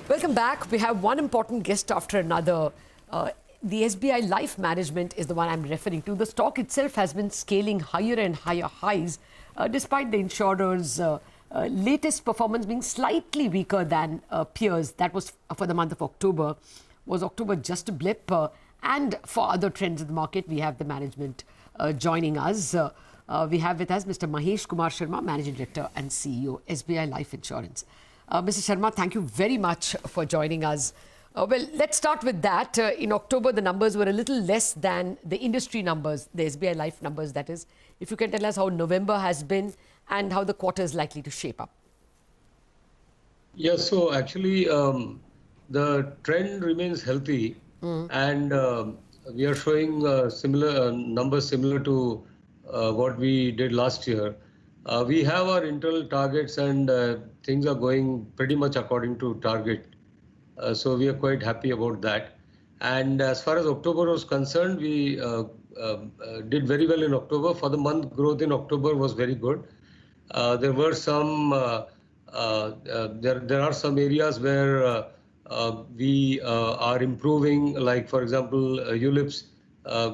Welcome back. We have one important guest after another. The SBI Life Management is the one I'm referring to. The stock itself has been scaling higher and higher highs, despite the insurer's latest performance being slightly weaker than peers. That was for the month of October. Was October just a blip? And for other trends in the market, we have the management joining us. We have with us Mr. Mahesh Kumar Sharma, Managing Director and CEO, SBI Life Insurance. Mr. Sharma, thank you very much for joining us. Well, let's start with that. In October, the numbers were a little less than the industry numbers, the SBI Life numbers, that is. If you can tell us how November has been and how the quarter is likely to shape up. Yes, so actually, the trend remains healthy, and we are showing similar numbers similar to what we did last year. We have our internal targets, and things are going pretty much according to target. So we are quite happy about that. And as far as October was concerned, we did very well in October. For the month, growth in October was very good. There were some there are some areas where we are improving, like for example ULIPs.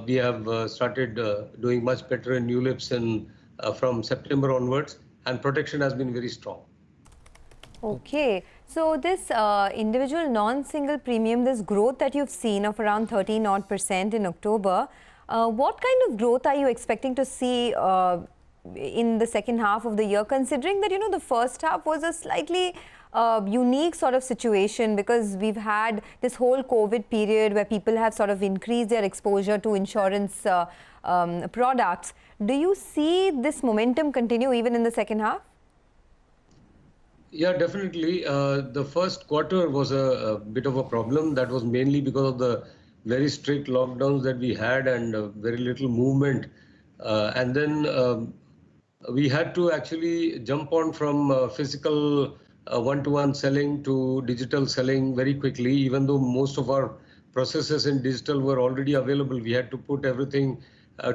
We have started doing much better in ULIPs and from September onwards, and protection has been very strong. Okay, so this individual non-single premium, this growth that you've seen of around 13% in October, what kind of growth are you expecting to see in the second half of the year, considering that, you know, the first half was a slightly unique sort of situation because we've had this whole COVID period where people have sort of increased their exposure to insurance products. Do you see this momentum continue even in the second half? Yeah, definitely. The first quarter was a bit of a problem. That was mainly because of the very strict lockdowns that we had and very little movement. And then we had to actually jump on from physical one-to-one selling to digital selling very quickly. Even though most of our processes in digital were already available, we had to put everything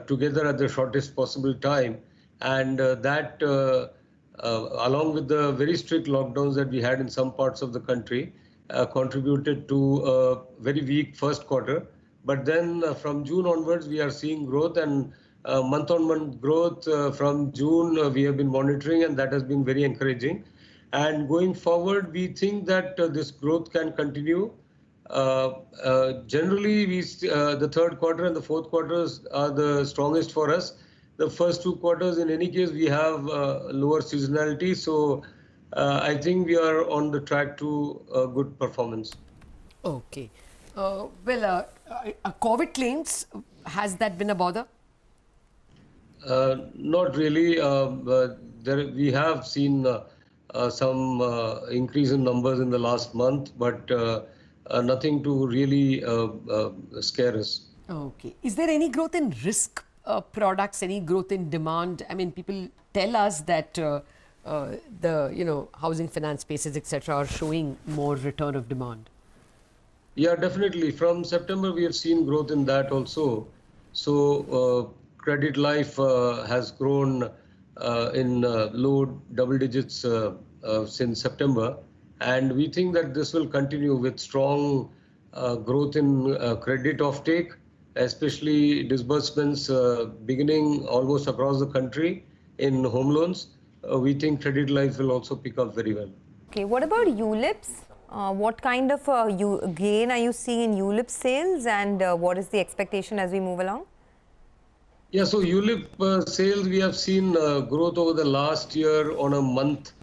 together at the shortest possible time. And along with the very strict lockdowns that we had in some parts of the country, contributed to a very weak first quarter. But then from June onwards, we are seeing growth, and month-on-month growth from June we have been monitoring, and that has been very encouraging. And going forward, we think that this growth can continue. Generally, the third quarter and the fourth quarters are the strongest for us. The first two quarters, in any case, we have lower seasonality. So I think we are on the track to good performance. Okay. COVID claims, has that been a bother? Not really. We have seen some increase in numbers in the last month, but nothing to really scare us. Okay. Is there any growth in risk products, any growth in demand? I mean, people tell us that the housing finance spaces, etc., are showing more return of demand. Yeah, definitely. From September, we have seen growth in that also. So Credit Life has grown in low double digits since September, and we think that this will continue with strong growth in credit offtake, especially disbursements beginning almost across the country in home loans. We think Credit Life will also pick up very well. Okay, what about ULIPs? What kind of gain are you seeing in ULIP sales, and what is the expectation as we move along? Yeah, so ULIP sales, we have seen growth over the last year on a month,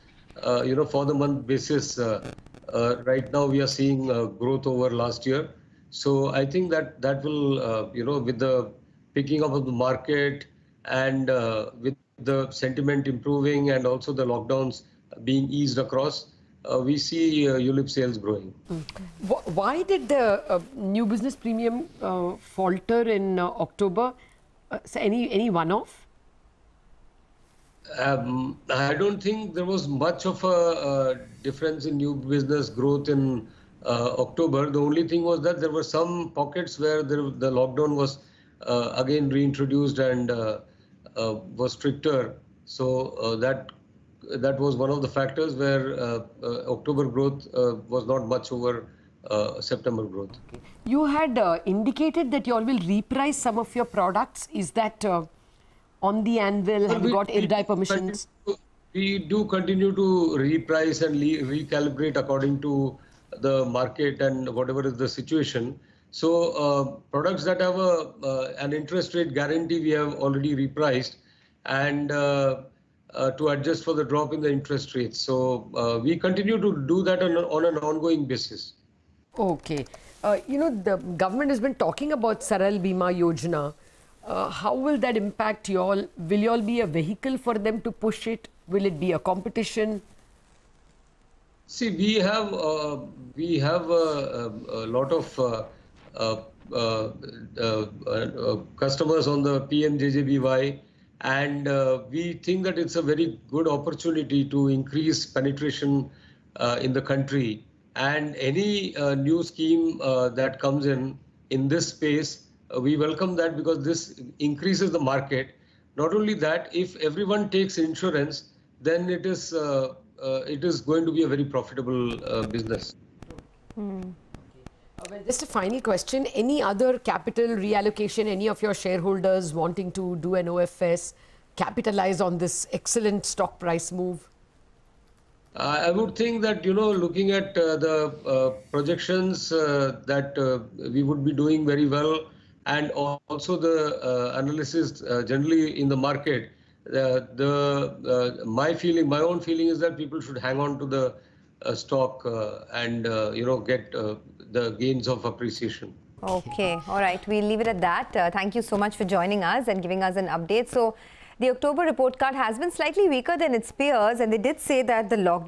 for the month basis. Right now, we are seeing growth over last year. So I think that will, with the picking up of the market and with the sentiment improving and also the lockdowns being eased across, we see ULIP sales growing. Why did the new business premium falter in October? So any one-off? I don't think there was much of a difference in new business growth in October. The only thing was that there were some pockets where the lockdown was again reintroduced and was stricter. So that that was one of the factors where October growth was not much over September growth. You had indicated that you all will reprice some of your products. Is that on the anvil? Have you got IRDAI permissions? We do continue to reprice and recalibrate according to the market and whatever is the situation. So products that have an interest rate guarantee, we have already repriced, and to adjust for the drop in the interest rates. So we continue to do that on an ongoing basis. Okay. You know, the government has been talking about Saral Bima Yojana. How will that impact you all? Will you all be a vehicle for them to push it? Will it be a competition? See, we have a lot of customers on the PMJJBY, and we think that it's a very good opportunity to increase penetration in the country. And any new scheme that comes in this space, we welcome that, because this increases the market. Not only that, if everyone takes insurance, then it is going to be a very profitable business. Well, just a final question. Any other capital reallocation, any of your shareholders wanting to do an OFS, capitalize on this excellent stock price move? I would think that, you know, looking at the projections that we would be doing very well, and also the analysis generally in the market, my own feeling is that people should hang on to the stock and you know, get the gains of appreciation. Okay, all right, we'll leave it at that. Thank you so much for joining us and giving us an update. So the October report card has been slightly weaker than its peers, and they did say that the lockdown